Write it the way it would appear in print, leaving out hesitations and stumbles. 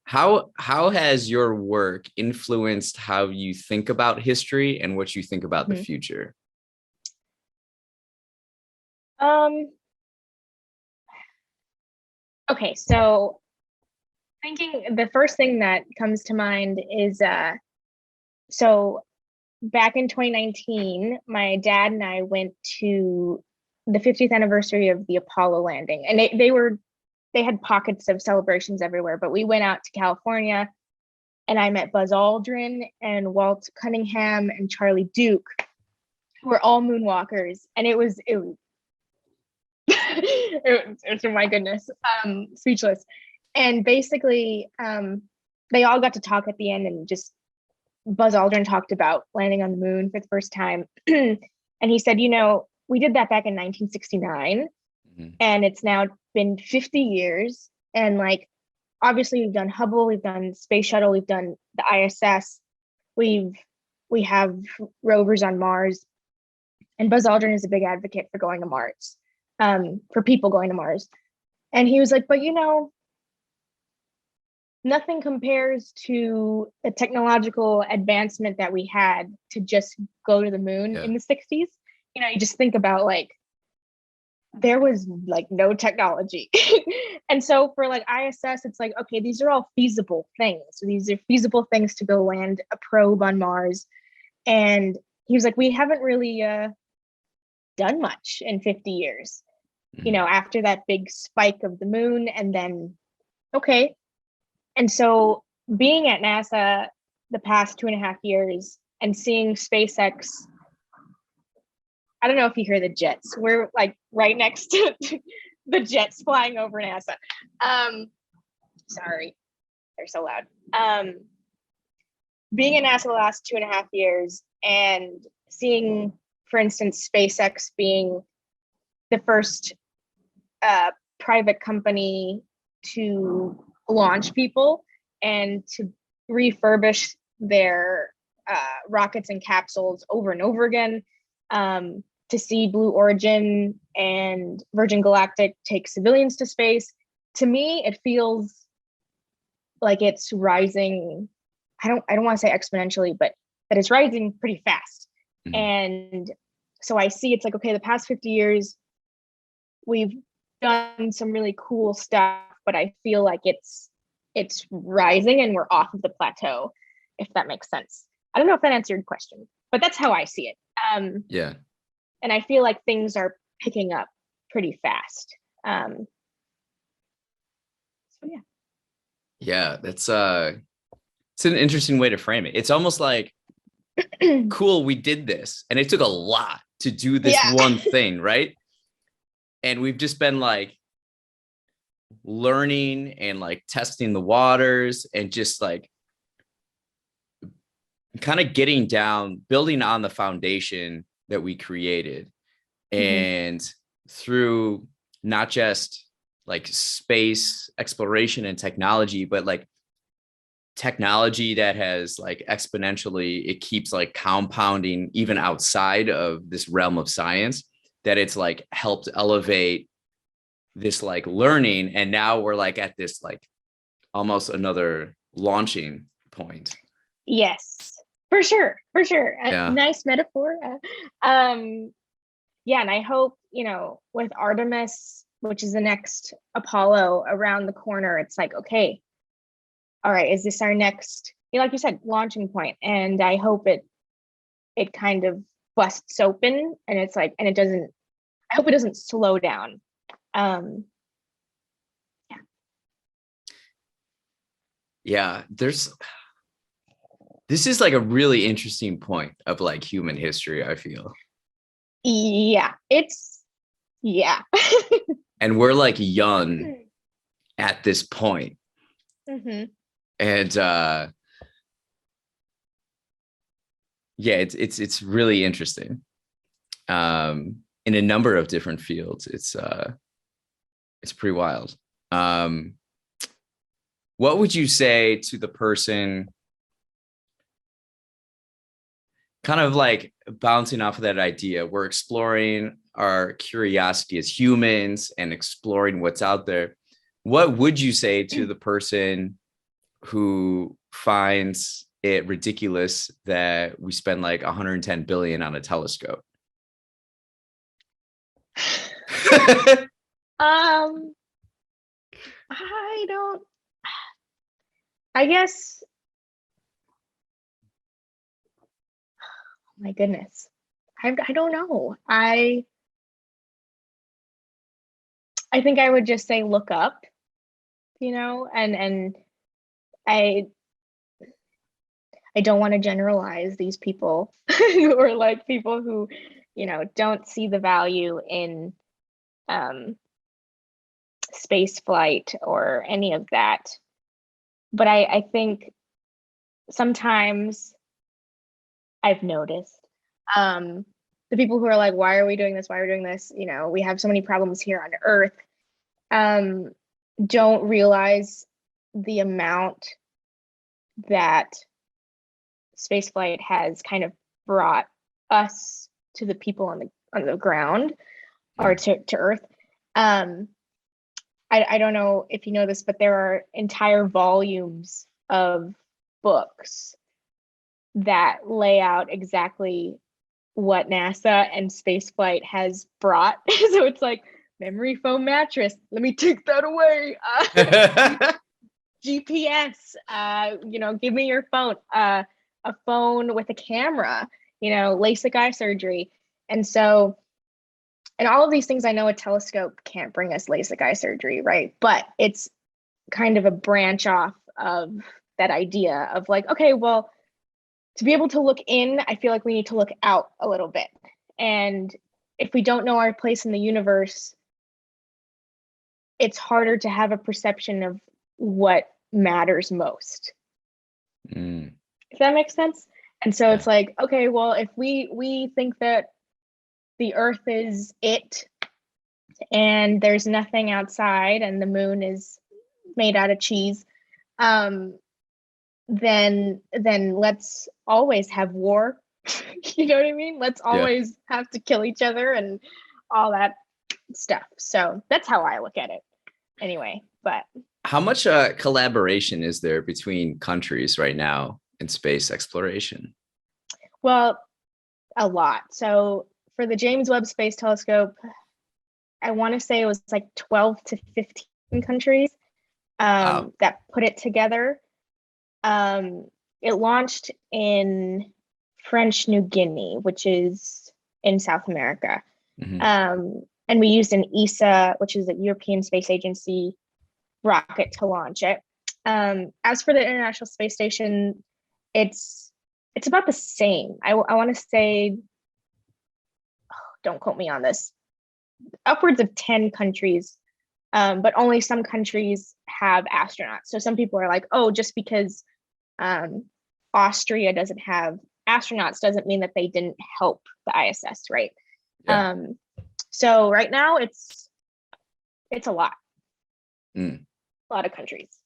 How has your work influenced how you think about history and what you think about the Mhm. future? Um, okay, so thinking the first thing that comes to mind is so back in 2019, my dad and I went to the 50th anniversary of the Apollo landing. And they had pockets of celebrations everywhere, but we went out to California and I met Buzz Aldrin and Walt Cunningham and Charlie Duke, who were all moonwalkers. And it was it's my goodness, speechless. And basically, they all got to talk at the end, and just Buzz Aldrin talked about landing on the moon for the first time. And he said, we did that back in 1969, Mhm. and it's now been 50 years. And like, obviously, we've done Hubble, we've done Space Shuttle, we've done the ISS, we've we have rovers on Mars, and Buzz Aldrin is a big advocate for going to Mars, for people going to Mars. And he was like, but nothing compares to the technological advancement that we had to just go to the moon Yeah. in the 60s. You just think about like there was like no technology. And so for like ISS, it's like, okay, these are all feasible things. These are feasible things to go land a probe on Mars. And he was like, we haven't really done much in 50 years, Mhm. after that big spike of the moon. And then, okay. And so being at NASA the past 2.5 years and seeing SpaceX, I don't know if you hear the jets. We're like right next to the jets flying over NASA. Um, sorry, they're so loud. Being in NASA the last 2.5 years and seeing, for instance, SpaceX being the first private company to launch people and to refurbish their rockets and capsules over and over again. To see Blue Origin and Virgin Galactic take civilians to space, to me, it feels like it's rising. I don't want to say exponentially, but that it's rising pretty fast. Mhm. And so I see it's like, okay, the past 50 years, we've done some really cool stuff, but I feel like it's rising and we're off of the plateau, if that makes sense. I don't know if that answered your question, but that's how I see it. Um, Yeah. and I feel like things are picking up pretty fast. So Yeah, that's it's an interesting way to frame it. It's almost like, yeah. cool, we did this and it took a lot to do this Yeah. one thing, right? And we've just been like learning and like testing the waters and just like kind of getting down, building on the foundation that we created. Mhm. And through not just like space exploration and technology, but like technology that has like exponentially, it keeps like compounding even outside of this realm of science, that it's like helped elevate this like learning. And now we're like at this like almost another launching point. Yes, for sure, for sure. A Yeah. nice metaphor. Yeah, and I hope, with Artemis, which is the next Apollo around the corner, it's like, okay, all right, is this our next, like you said, launching point? And I hope it kind of busts open and it's like, and it doesn't, I hope it doesn't slow down. Um, Yeah. This is like a really interesting point of like human history, I feel. yeah, yeah. And we're like young at this point. Hmm. And yeah, it's really interesting. In a number of different fields. It's pretty wild. Um, what would you say to the person kind of like bouncing off of that idea? We're exploring our curiosity as humans and exploring what's out there. What would you say to the person who finds it ridiculous that we spend like 110 billion on a telescope. Um, I don't, I guess, my goodness. I don't know. I think I would just say look up, and I I don't want to generalize these people or like people who, don't see the value in um space flight or any of that. But I think sometimes I've noticed the people who are like, why are we doing this? Why are we doing this? We have so many problems here on Earth. Um, don't realize the amount that spaceflight has kind of brought us to the people on the ground or to Earth. I don't know if you know this, but there are entire volumes of books that lay out exactly what NASA and spaceflight has brought. So it's like memory foam mattress. Let me take that away. GPS. Give me your phone. A phone with a camera. LASIK eye surgery, and so. And all of these things, I know a telescope can't bring us LASIK eye surgery, right? But it's kind of a branch off of that idea of like, okay, well, to be able to look in, I feel like we need to look out a little bit. And if we don't know our place in the universe, it's harder to have a perception of what matters most. If that makes sense. And so it's like, okay, well, if we think that the Earth is it, and there's nothing outside, and the moon is made out of cheese, then let's always have war. You know what I mean? Let's always have to kill each other and all that stuff. So that's how I look at it anyway. But how much collaboration is there between countries right now in space exploration? Well, a lot. So for the James Webb Space Telescope, I want to say it was like 12 to 15 countries that put it together. It launched in French New Guinea, which is in South America. And we used an ESA, which is a European Space Agency rocket to launch it. As for the International Space Station, it's about the same. I want to say, don't quote me on this, upwards of 10 countries, but only some countries have astronauts. So some people are like, oh, just because Austria doesn't have astronauts doesn't mean that they didn't help the ISS, right? Yeah. So right now it's a lot. A lot of countries.